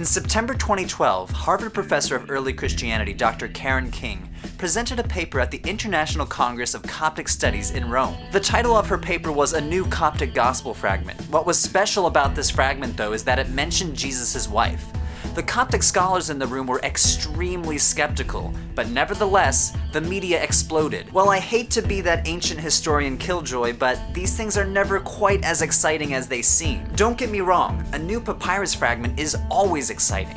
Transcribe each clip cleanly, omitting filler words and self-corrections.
In September 2012, Harvard professor of early Christianity Dr. Karen King presented a paper at the International Congress of Coptic Studies in Rome. The title of her paper was A New Coptic Gospel Fragment. What was special about this fragment, though, is that it mentioned Jesus' wife. The Coptic scholars in the room were extremely skeptical, but nevertheless, the media exploded. Well, I hate to be that ancient historian killjoy, but these things are never quite as exciting as they seem. Don't get me wrong, a new papyrus fragment is always exciting.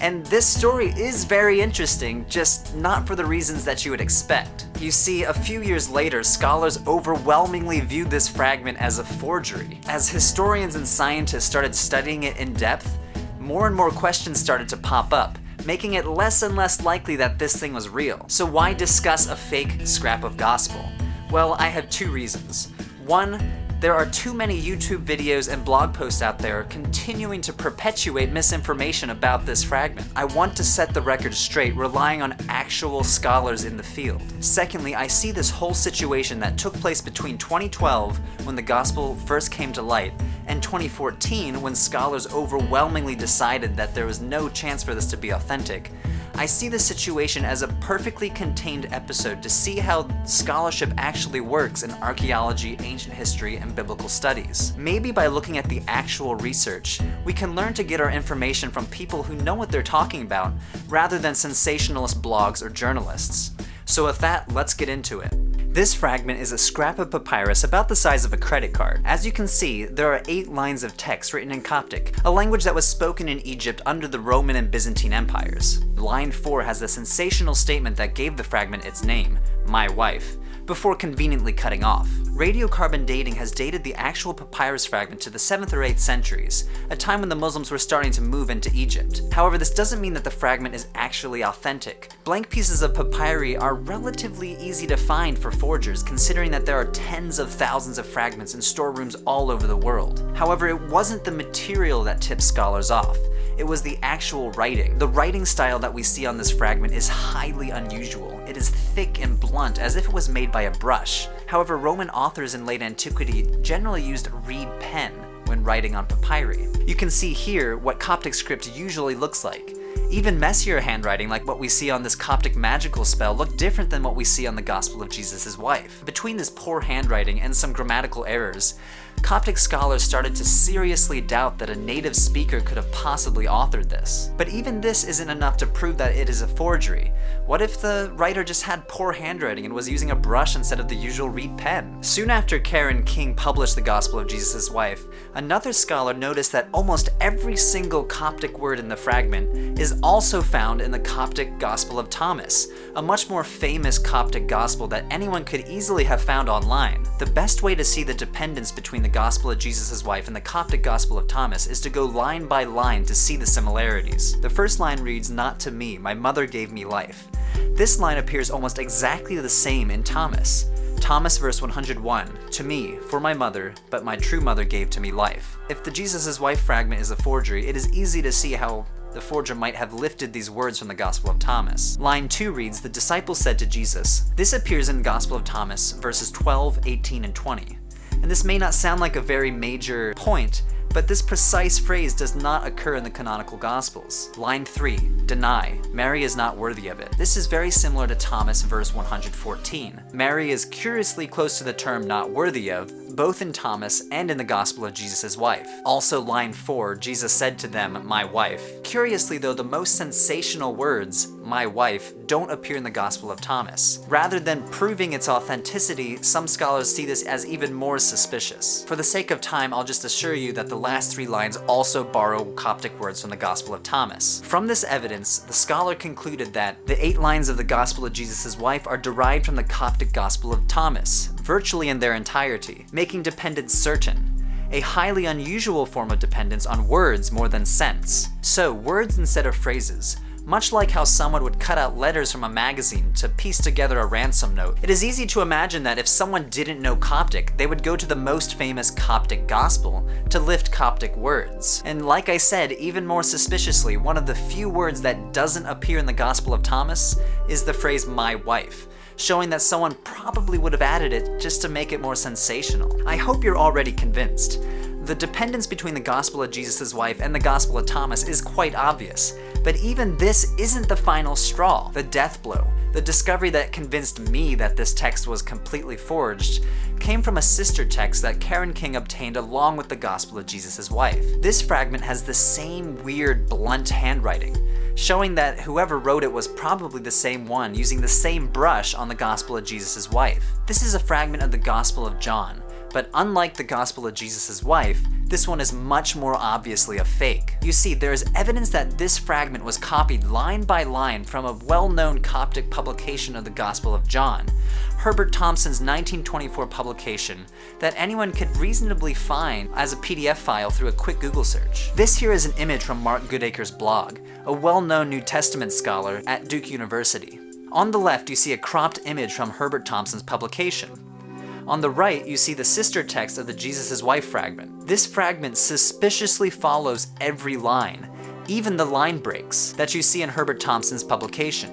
And this story is very interesting, just not for the reasons that you would expect. You see, a few years later, scholars overwhelmingly viewed this fragment as a forgery. As historians and scientists started studying it in depth, more and more questions started to pop up, making it less and less likely that this thing was real. So why discuss a fake scrap of gospel? Well, I have two reasons. One, there are too many YouTube videos and blog posts out there continuing to perpetuate misinformation about this fragment. I want to set the record straight, relying on actual scholars in the field. Secondly, I see this whole situation that took place between 2012, when the gospel first came to light, and 2014, when scholars overwhelmingly decided that there was no chance for this to be authentic. I see this situation as a perfectly contained episode to see how scholarship actually works in archaeology, ancient history, and biblical studies. Maybe by looking at the actual research, we can learn to get our information from people who know what they're talking about, rather than sensationalist blogs or journalists. So with that, let's get into it. This fragment is a scrap of papyrus about the size of a credit card. As you can see, there are 8 lines of text written in Coptic, a language that was spoken in Egypt under the Roman and Byzantine empires. Line 4 has the sensational statement that gave the fragment its name, "My wife," before conveniently cutting off. Radiocarbon dating has dated the actual papyrus fragment to the 7th or 8th centuries, a time when the Muslims were starting to move into Egypt. However, this doesn't mean that the fragment is actually authentic. Blank pieces of papyri are relatively easy to find for forgers, considering that there are tens of thousands of fragments in storerooms all over the world. However, it wasn't the material that tipped scholars off. It was the actual writing. The writing style that we see on this fragment is highly unusual. It is thick and blunt, as if it was made by a brush. However, Roman authors in late antiquity generally used reed pen when writing on papyri. You can see here what Coptic script usually looks like. Even messier handwriting, like what we see on this Coptic magical spell, look different than what we see on the Gospel of Jesus' wife. Between this poor handwriting and some grammatical errors, Coptic scholars started to seriously doubt that a native speaker could have possibly authored this. But even this isn't enough to prove that it is a forgery. What if the writer just had poor handwriting and was using a brush instead of the usual reed pen? Soon after Karen King published the Gospel of Jesus' wife, another scholar noticed that almost every single Coptic word in the fragment is also found in the Coptic Gospel of Thomas, a much more famous Coptic gospel that anyone could easily have found online. The best way to see the dependence between the Gospel of Jesus' wife and the Coptic Gospel of Thomas is to go line by line to see the similarities. The first line reads, "Not to me, my mother gave me life." This line appears almost exactly the same in Thomas. Thomas verse 101, "To me, for my mother, but my true mother gave to me life." If the Jesus' wife fragment is a forgery, it is easy to see how the forger might have lifted these words from the Gospel of Thomas. Line 2 reads, "The disciples said to Jesus." This appears in Gospel of Thomas, verses 12, 18, and 20. And this may not sound like a very major point, but this precise phrase does not occur in the canonical Gospels. Line 3, "Deny, Mary is not worthy of it." This is very similar to Thomas verse 114. Mary is curiously close to the term "not worthy of," both in Thomas and in the Gospel of Jesus' wife. Also line 4, "Jesus said to them, my wife." Curiously though, the most sensational words, "my wife," don't appear in the Gospel of Thomas. Rather than proving its authenticity, some scholars see this as even more suspicious. For the sake of time, I'll just assure you that the last 3 lines also borrow Coptic words from the Gospel of Thomas. From this evidence, the scholar concluded that the 8 lines of the Gospel of Jesus' wife are derived from the Coptic Gospel of Thomas, virtually in their entirety, making dependence certain. A highly unusual form of dependence on words more than sense. So, words instead of phrases. Much like how someone would cut out letters from a magazine to piece together a ransom note, it is easy to imagine that if someone didn't know Coptic, they would go to the most famous Coptic gospel to lift Coptic words. And like I said, even more suspiciously, one of the few words that doesn't appear in the Gospel of Thomas is the phrase "my wife," showing that someone probably would have added it just to make it more sensational. I hope you're already convinced. The dependence between the Gospel of Jesus' wife and the Gospel of Thomas is quite obvious, but even this isn't the final straw. The Deathblow, the discovery that convinced me that this text was completely forged, came from a sister text that Karen King obtained along with the Gospel of Jesus' wife. This fragment has the same weird, blunt handwriting, showing that whoever wrote it was probably the same one using the same brush on the Gospel of Jesus' wife. This is a fragment of the Gospel of John, but unlike the Gospel of Jesus' wife, this one is much more obviously a fake. You see, there is evidence that this fragment was copied line by line from a well-known Coptic publication of the Gospel of John, Herbert Thompson's 1924 publication that anyone could reasonably find as a PDF file through a quick Google search. This here is an image from Mark Goodacre's blog, a well-known New Testament scholar at Duke University. On the left, you see a cropped image from Herbert Thompson's publication. On the right, you see the sister text of the Jesus' wife fragment. This fragment suspiciously follows every line, even the line breaks that you see in Herbert Thompson's publication,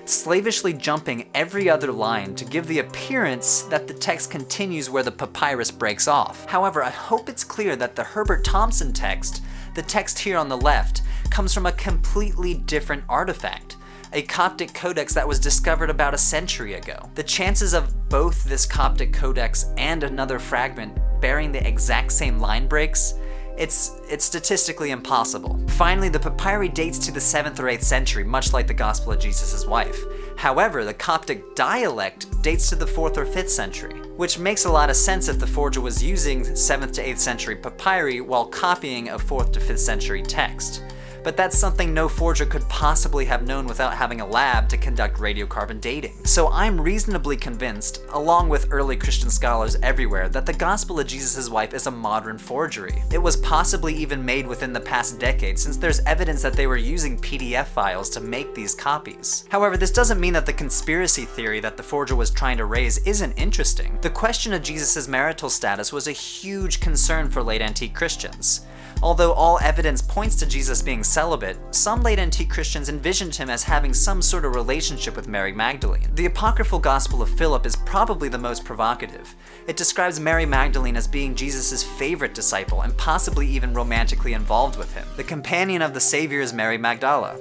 slavishly jumping every other line to give the appearance that the text continues where the papyrus breaks off. However, I hope it's clear that the Herbert Thompson text, the text here on the left, comes from a completely different artifact, a Coptic codex that was discovered about a century ago. The chances of both this Coptic codex and another fragment bearing the exact same line breaks, it's statistically impossible. Finally, the papyri dates to the 7th or 8th century, much like the Gospel of Jesus' wife. However, the Coptic dialect dates to the 4th or 5th century, which makes a lot of sense if the forger was using 7th to 8th century papyri while copying a 4th to 5th century text. But that's something no forger could possibly have known without having a lab to conduct radiocarbon dating. So I'm reasonably convinced, along with early Christian scholars everywhere, that the Gospel of Jesus' wife is a modern forgery. It was possibly even made within the past decade, since there's evidence that they were using PDF files to make these copies. However, this doesn't mean that the conspiracy theory that the forger was trying to raise isn't interesting. The question of Jesus' marital status was a huge concern for late antique Christians. Although all evidence points to Jesus being celibate, some late antique Christians envisioned him as having some sort of relationship with Mary Magdalene. The apocryphal Gospel of Philip is probably the most provocative. It describes Mary Magdalene as being Jesus' favorite disciple and possibly even romantically involved with him. The companion of the Savior is Mary Magdala.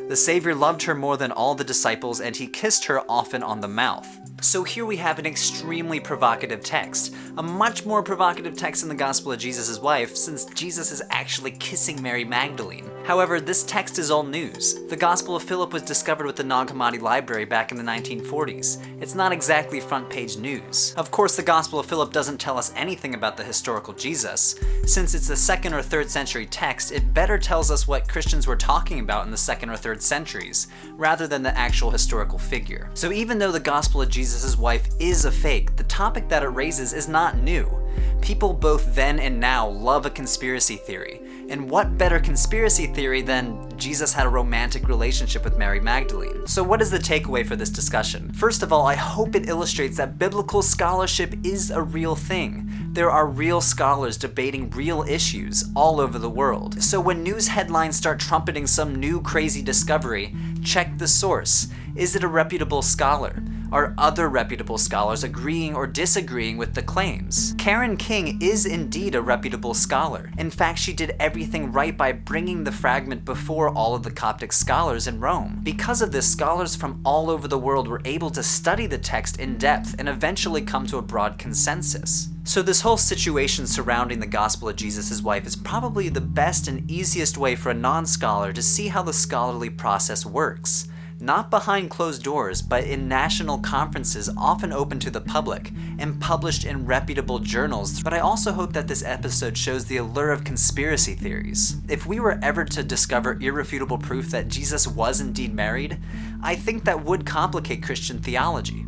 The Savior loved her more than all the disciples, and he kissed her often on the mouth. So here we have an extremely provocative text, a much more provocative text in the Gospel of Jesus' wife, since Jesus is actually kissing Mary Magdalene. However, this text is old news. The Gospel of Philip was discovered with the Nag Hammadi library back in the 1940s. It's not exactly front page news. Of course, the Gospel of Philip doesn't tell us anything about the historical Jesus. Since it's a 2nd or 3rd century text, it better tells us what Christians were talking about in the 2nd or 3rd centuries, rather than the actual historical figure. So even though the Gospel of Jesus' wife is a fake, the topic that it raises is not new. People both then and now love a conspiracy theory. And what better conspiracy theory than Jesus had a romantic relationship with Mary Magdalene? So what is the takeaway for this discussion? First of all, I hope it illustrates that biblical scholarship is a real thing. There are real scholars debating real issues all over the world. So when news headlines start trumpeting some new crazy discovery, check the source. Is it a reputable scholar? Are other reputable scholars agreeing or disagreeing with the claims? Karen King is indeed a reputable scholar. In fact, she did everything right by bringing the fragment before all of the Coptic scholars in Rome. Because of this, scholars from all over the world were able to study the text in depth and eventually come to a broad consensus. So this whole situation surrounding the Gospel of Jesus' wife is probably the best and easiest way for a non-scholar to see how the scholarly process works. Not behind closed doors, but in national conferences often open to the public and published in reputable journals. But I also hope that this episode shows the allure of conspiracy theories. If we were ever to discover irrefutable proof that Jesus was indeed married, I think that would complicate Christian theology.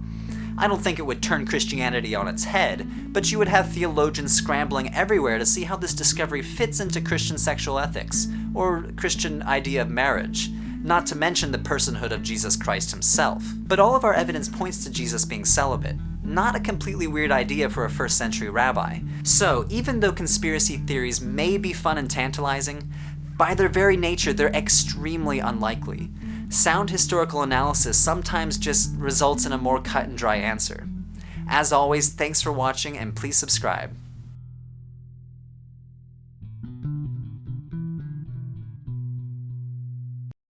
I don't think it would turn Christianity on its head, but you would have theologians scrambling everywhere to see how this discovery fits into Christian sexual ethics, or Christian idea of marriage. Not to mention the personhood of Jesus Christ himself. But all of our evidence points to Jesus being celibate. Not a completely weird idea for a 1st century rabbi. So, even though conspiracy theories may be fun and tantalizing, by their very nature they're extremely unlikely. Sound historical analysis sometimes just results in a more cut and dry answer. As always, thanks for watching and please subscribe.